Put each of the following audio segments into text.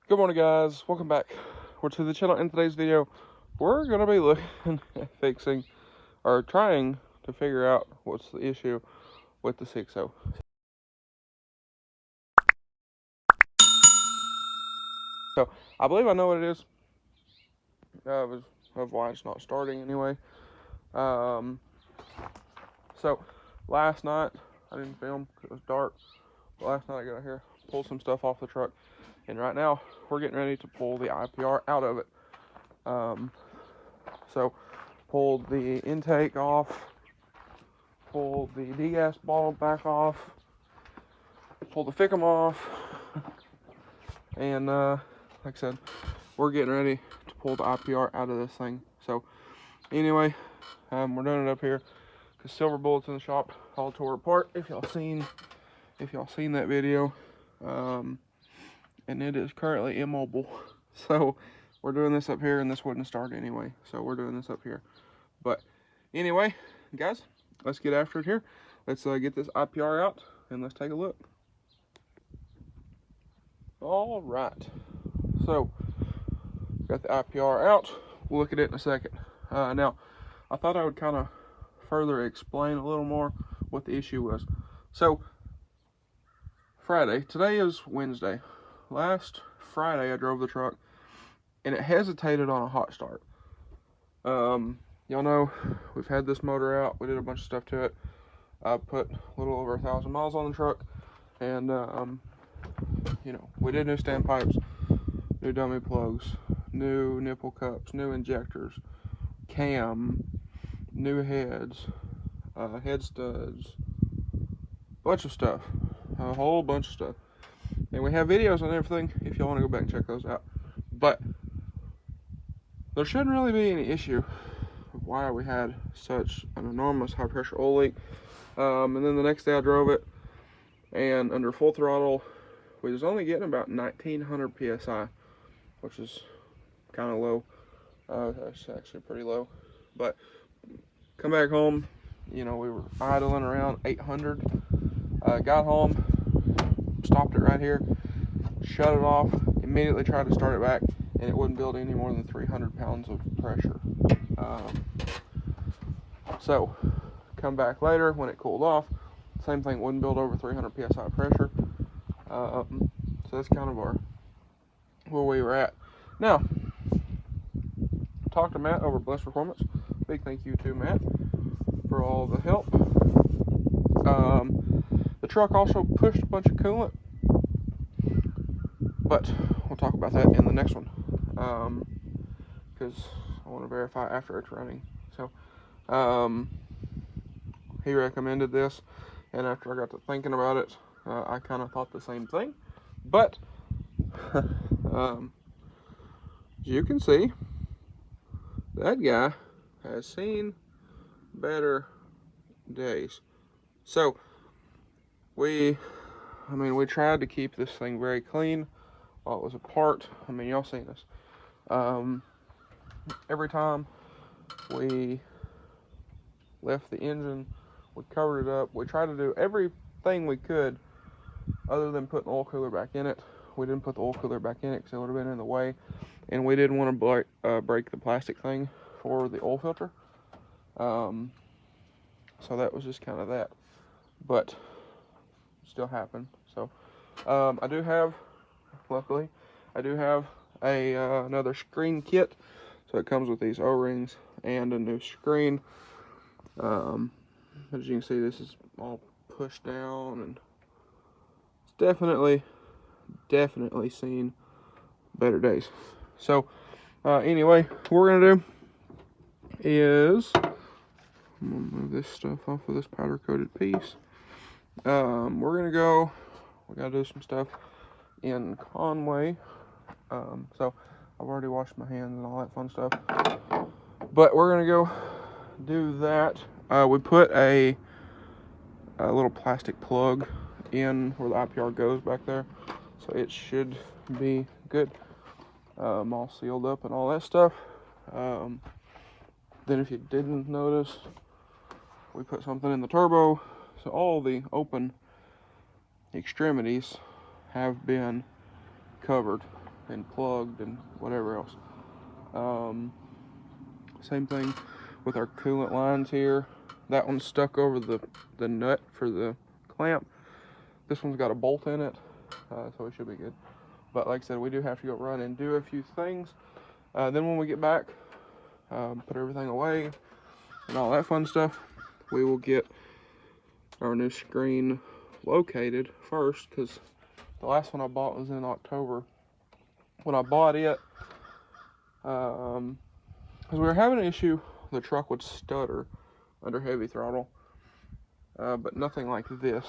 Good morning, guys. Welcome back. We're to the channel. In today's video, we're going to be looking at fixing or trying to figure out what's the issue with the 6.0. So I believe I know what it is of why it's not starting anyway. So last night I didn't film because it was dark. But last night I got here, pulled some stuff off the truck, and right now we're getting ready to pull the IPR out of it. So pulled the intake off, pulled the degas bottle back off, pulled the fickum off, and like I said, we're getting ready to pull the IPR out of this thing. So anyway, we're doing it up here because Silver Bullet's in the shop, all tore apart. If y'all seen that video, and it is currently immobile. So we're doing this up here, and this wouldn't start anyway. So we're doing this up here. But anyway, guys, let's get after it here. Let's get this IPR out, and let's take a look. All right. So got the IPR out. We'll look at it in a second. Now, I thought I would kind of further explain a little more what the issue was. So Friday, today is Wednesday. Last Friday, I drove the truck, and it hesitated on a hot start. Y'all know we've had this motor out. We did a bunch of stuff to it. I put a little over 1,000 miles on the truck, and you know, we did new standpipes, new dummy plugs, new nipple cups, new injectors, cam, new heads, head studs, bunch of stuff, a whole bunch of stuff. And we have videos on everything if y'all want to go back and check those out. But there shouldn't really be any issue of why we had such an enormous high pressure oil leak. And then the next day I drove it, and under full throttle, we was only getting about 1900 psi, which is kind of low. That's actually pretty low. But come back home, you know, we were idling around 800. Got home, stopped it right here, shut it off, immediately tried to start it back, and it wouldn't build any more than 300 pounds of pressure. So come back later when it cooled off, same thing, wouldn't build over 300 psi pressure. So that's kind of where we were at. Now, talked to Matt over Blessed Performance. Big thank you to Matt for all the help. The truck also pushed a bunch of coolant, but we'll talk about that in the next one, because I want to verify after it's running. So he recommended this, and after I got to thinking about it, I kind of thought the same thing. But as you can see, that guy has seen better days. So we tried to keep this thing very clean while it was apart. I mean, y'all seen this. Every time we left the engine, we covered it up. We tried to do everything we could other than put an oil cooler back in it. We didn't put the oil cooler back in it because it would have been in the way, and we didn't want to break the plastic thing for the oil filter. So that was just kind of that, but it still happened. So I do have, luckily, another screen kit. So it comes with these O-rings and a new screen. As you can see, this is all pushed down, and it's definitely seen better days. So anyway, what we're gonna do is I'm gonna move this stuff off of this powder coated piece. We're gonna go, we gotta do some stuff in Conway. So I've already washed my hands and all that fun stuff, but we're gonna go do that. We put a little plastic plug in where the IPR goes back there, so it should be good, all sealed up and all that stuff. Then if you didn't notice, we put something in the turbo, so all the open extremities have been covered. and plugged and whatever else. Same thing with our coolant lines here. That one's stuck over the nut for the clamp. This one's got a bolt in it, so it should be good. But like I said, we do have to go run and do a few things. Then when we get back, put everything away and all that fun stuff, we will get our new screen located first, because the last one I bought was in October. When I bought it, because we were having an issue, the truck would stutter under heavy throttle, but nothing like this.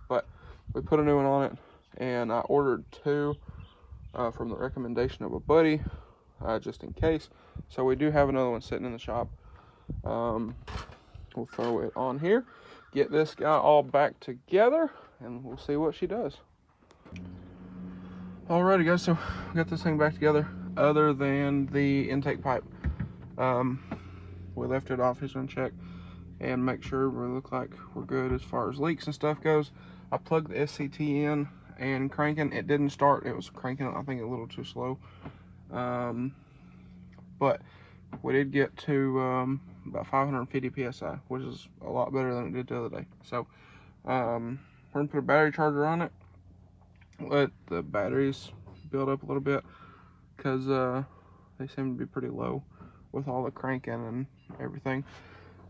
But we put a new one on it, and I ordered 2 from the recommendation of a buddy, just in case. So we do have another one sitting in the shop. We'll throw it on here, get this guy all back together, and we'll see what she does. Alrighty guys, so we got this thing back together, other than the intake pipe. We left it off, he's gonna check and make sure we look like we're good as far as leaks and stuff goes. I plugged the SCT in and cranking, it didn't start. It was cranking, I think, a little too slow. But we did get to about 550 psi, which is a lot better than it did the other day. So we're gonna put a battery charger on it, let the batteries build up a little bit, because they seem to be pretty low with all the cranking and everything.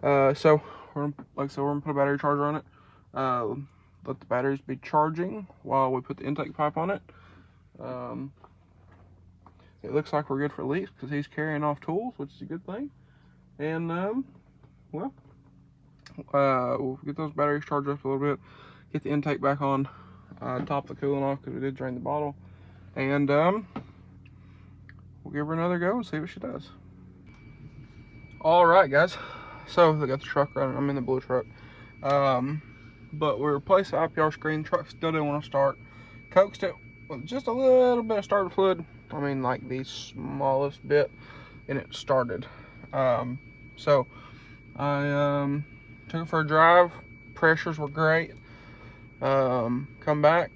So we're gonna, like I said, we're gonna put a battery charger on it, let the batteries be charging while we put the intake pipe on it. It looks like we're good for leaks because he's carrying off tools, which is a good thing. And well, we'll get those batteries charged up a little bit, get the intake back on, top the coolant off because we did drain the bottle, and we'll give her another go and see what she does. All right, guys. So they got the truck running. I'm in the blue truck, but we replaced the IPR screen. Truck still didn't want to start. Coaxed it with just a little bit of starter fluid. I mean, like the smallest bit, and it started. So I took it for a drive. Pressures were great. Come back,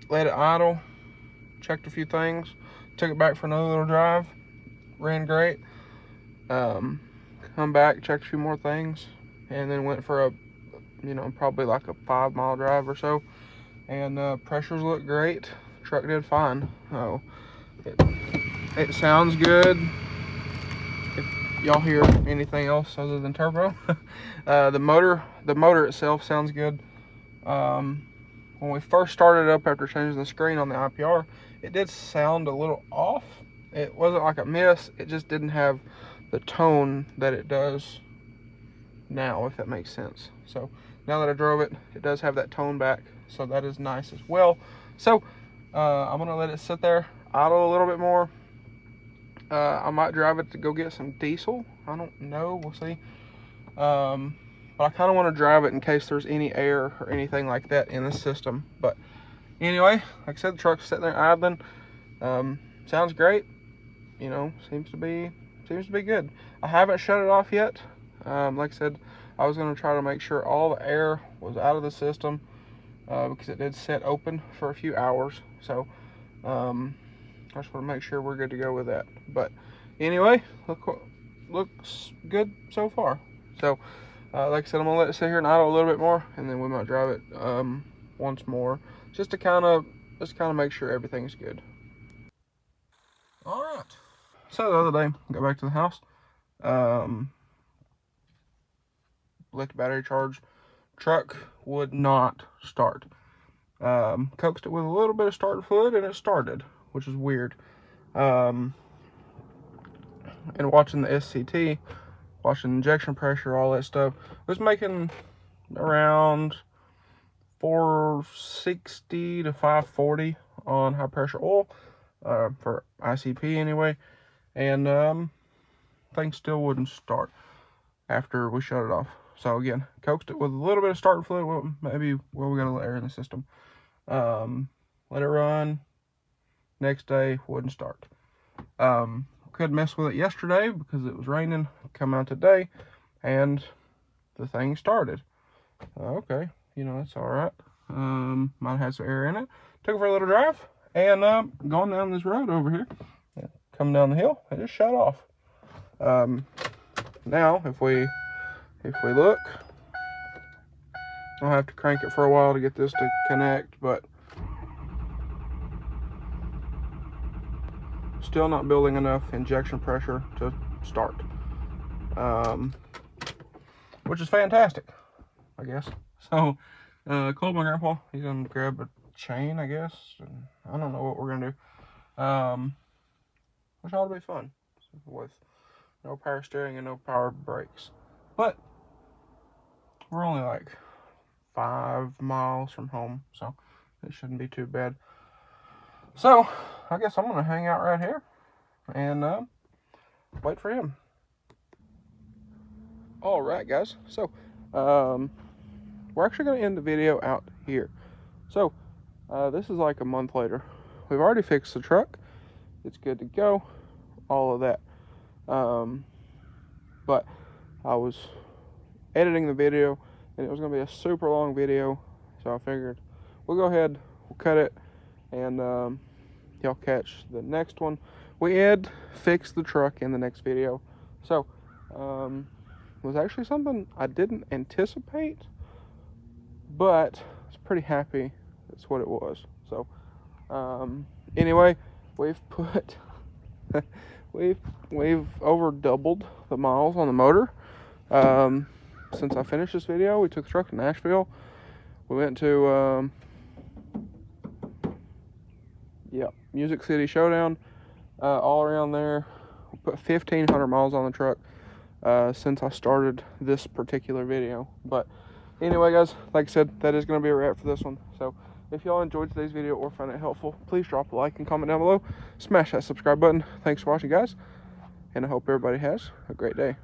let it idle, checked a few things, took it back for another little drive, ran great. Come back, checked a few more things, and then went for a, probably like a 5-mile drive or so, and pressures looked great. Truck did fine. Oh, it sounds good. If y'all hear anything else other than turbo, the motor itself sounds good. When we first started up after changing the screen on the IPR, it did sound a little off. It wasn't like a miss, it just didn't have the tone that it does now, if that makes sense. So now that I drove it, it does have that tone back, so that is nice as well. So I'm gonna let it sit there, idle a little bit more. I might drive it to go get some diesel. I don't know, we'll see. But I kind of want to drive it in case there's any air or anything like that in the system. But anyway, like I said, the truck's sitting there idling. Sounds great. Seems to be good. I haven't shut it off yet. Like I said, I was going to try to make sure all the air was out of the system, because it did sit open for a few hours. So I just want to make sure we're good to go with that. But anyway, looks good so far. So like I said, I'm gonna let it sit here and idle a little bit more, and then we might drive it once more, just to kind of make sure everything's good. All right. So the other day, I got back to the house, let the battery charge. Truck would not start. Coaxed it with a little bit of starter fluid, and it started, which is weird. And watching the SCT, watching injection pressure, all that stuff, was making around 460 to 540 on high pressure oil, for ICP anyway, and things still wouldn't start after we shut it off. So again, coaxed it with a little bit of starter fluid, maybe where we got a little air in the system. Let it run. Next day, wouldn't start. Could mess with it yesterday because it was raining. Come out today, and the thing started. Okay, that's all right. Might have some air in it. Took it for a little drive, And going down this road over here, coming down the hill, it just shut off. Now if we look, I'll have to crank it for a while to get this to connect, but still not building enough injection pressure to start, which is fantastic, I guess. So called my grandpa. He's gonna grab a chain, I guess, and I don't know what we're gonna do, which ought to be fun with no power steering and no power brakes. But we're only like 5 miles from home, so it shouldn't be too bad. So I guess I'm gonna hang out right here and wait for him. All right, guys. So we're actually gonna end the video out here. So this is like a month later. We've already fixed the truck. It's good to go. All of that. But I was editing the video and it was gonna be a super long video, so I figured we'll go ahead, we'll cut it, and y'all catch the next one. We had fixed the truck in the next video, so it was actually something I didn't anticipate, but I was pretty happy that's what it was. So anyway, we've put we've over doubled the miles on the motor. Since I finished this video, we took the truck to Nashville. We went to Music City Showdown, all around there. We put 1,500 miles on the truck since I started this particular video. But anyway, guys, like I said, that is going to be a wrap for this one. So if y'all enjoyed today's video or found it helpful, please drop a like and comment down below. Smash that subscribe button. Thanks for watching, guys, and I hope everybody has a great day.